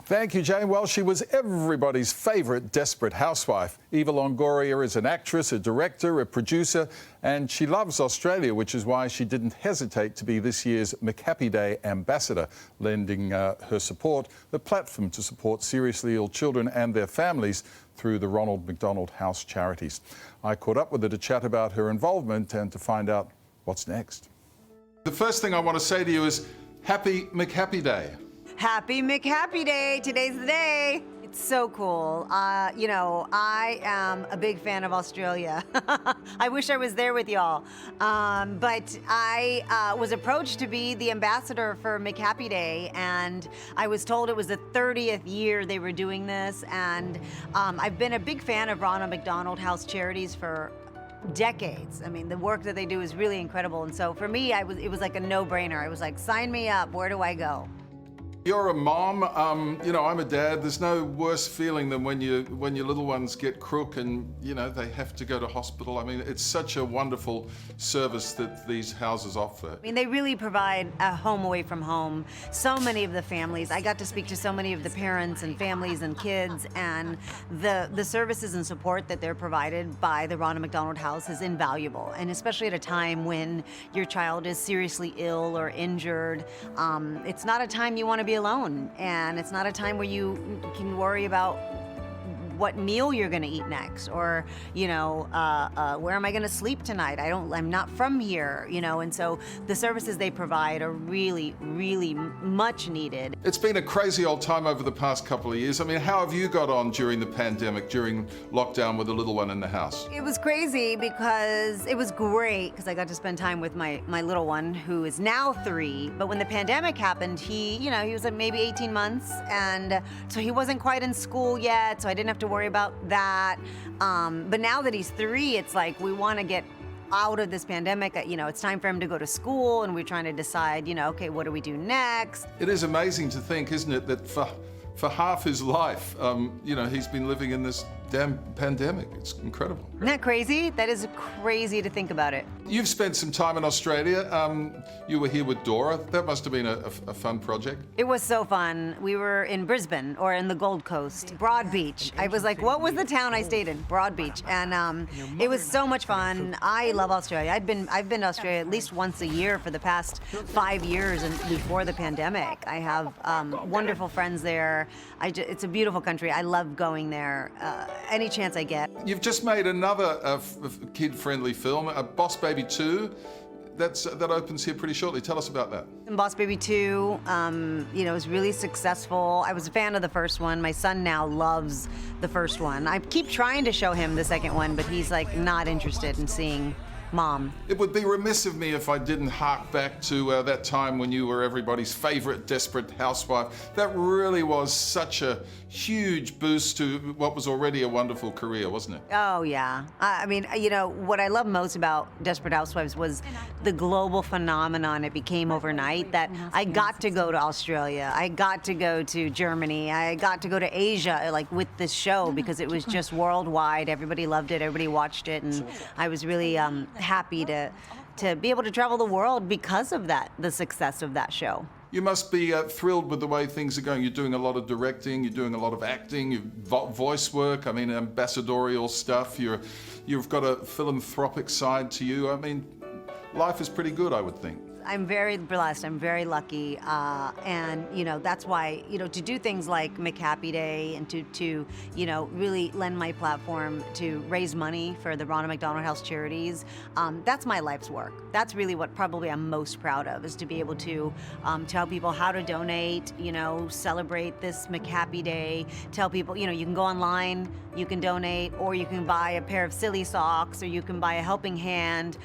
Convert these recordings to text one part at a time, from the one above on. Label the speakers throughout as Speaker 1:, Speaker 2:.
Speaker 1: Thank you, Jane. Well, she was everybody's favourite desperate housewife. Eva Longoria is an actress, a director, a producer, and she loves Australia, which is why she didn't hesitate to be this year's McHappy Day ambassador, lending her support, the platform to support seriously ill children and their families through the Ronald McDonald House charities. I caught up with her to chat about her involvement and to find out what's next. The first thing I want to say to you is Happy McHappy Day.
Speaker 2: Happy McHappy Day. Today's the day. It's so cool. You know, I am a big fan of Australia. I wish I was there with y'all. But I was approached to be the ambassador for McHappy Day, and I was told it was the 30th year they were doing this. And I've been a big fan of Ronald McDonald House charities for decades. I mean, the work that they do is really incredible. And so for me, it was like a no-brainer. I was like, sign me up. Where do I go?
Speaker 1: You're a mom, you know, I'm a dad. There's no worse feeling than when your little ones get crook and, you know, they have to go to hospital. I mean, it's such a wonderful service that these houses offer.
Speaker 2: I mean, they really provide a home away from home. So many of the families, I got to speak to so many of the parents and families and kids, and the services and support that they're provided by the Ronald McDonald House is invaluable. And especially at a time when your child is seriously ill or injured, it's not a time you want to be alone, and it's not a time where you can worry about what meal you're going to eat next, or you know, where am I going to sleep tonight? I'm not from here, you know. And so the services they provide are really, really much needed.
Speaker 1: It's been a crazy old time over the past couple of years. I mean, how have you got on during the pandemic, during lockdown with the little one in the house?
Speaker 2: It was crazy because it was great because I got to spend time with my little one, who is now 3. But when the pandemic happened, he was like maybe 18 months, and so he wasn't quite in school yet, so I didn't have to worry about that. But now that he's 3, it's like we want to get out of this pandemic. You know, it's time for him to go to school, and we're trying to decide, you know, okay, what do we do next?
Speaker 1: It is amazing to think, isn't it, that for half his life, you know, he's been living in this damn pandemic. It's incredible.
Speaker 2: Isn't that crazy? That is crazy to think about it.
Speaker 1: You've spent some time in Australia. You were here with Dora. That must have been a fun project.
Speaker 2: It was so fun. We were in Brisbane, or in the Gold Coast, Broad Beach. I was like, what was the town I stayed in? Broad Beach. And it was so much fun. I love Australia. I've been to Australia at least once a year for the past 5 years, and before the pandemic. I have wonderful friends there. It's a beautiful country. I love going there any chance I get.
Speaker 1: You've just made another kid-friendly film, Boss Baby 2. That opens here pretty shortly. Tell us about that.
Speaker 2: And Boss Baby 2, you know, was really successful. I was a fan of the first one. My son now loves the first one. I keep trying to show him the second one, but he's like not interested in seeing Mom.
Speaker 1: It would be remiss of me if I didn't hark back to that time when you were everybody's favorite desperate housewife. That really was such a huge boost to what was already a wonderful career, wasn't it?
Speaker 2: Oh, yeah. I mean, you know, what I love most about Desperate Housewives was the global phenomenon it became overnight, that I got to go to Australia, I got to go to Germany, I got to go to Asia, like, with this show, because it was just worldwide. Everybody loved it, everybody watched it, and I was really happy to be able to travel the world because of that, the success of that show.
Speaker 1: You must be thrilled with the way things are going. You're doing a lot of directing, you're doing a lot of acting, voice work, I mean, ambassadorial stuff. You've got a philanthropic side to you. I mean, life is pretty good, I would think.
Speaker 2: I'm very blessed, I'm very lucky, and you know, that's why, you know, to do things like McHappy Day and to you know, really lend my platform to raise money for the Ronald McDonald House charities, that's my life's work. That's really what probably I'm most proud of, is to be able to tell people how to donate, you know, celebrate this McHappy Day, tell people, you know, you can go online, you can donate, or you can buy a pair of silly socks, or you can buy a helping hand,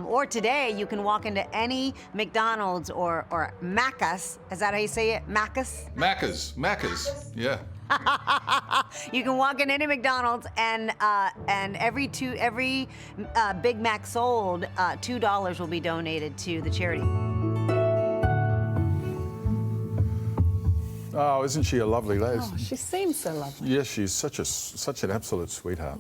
Speaker 2: or today you can walk into any McDonald's or Macca's. Is that how you say it? Macca's?
Speaker 1: Macca's, yeah.
Speaker 2: You can walk in any McDonald's, and every Big Mac sold, $2 will be donated to the charity.
Speaker 1: Oh, isn't she a lovely lady?
Speaker 3: Oh, she seems so lovely.
Speaker 1: Yes, she's such an absolute sweetheart.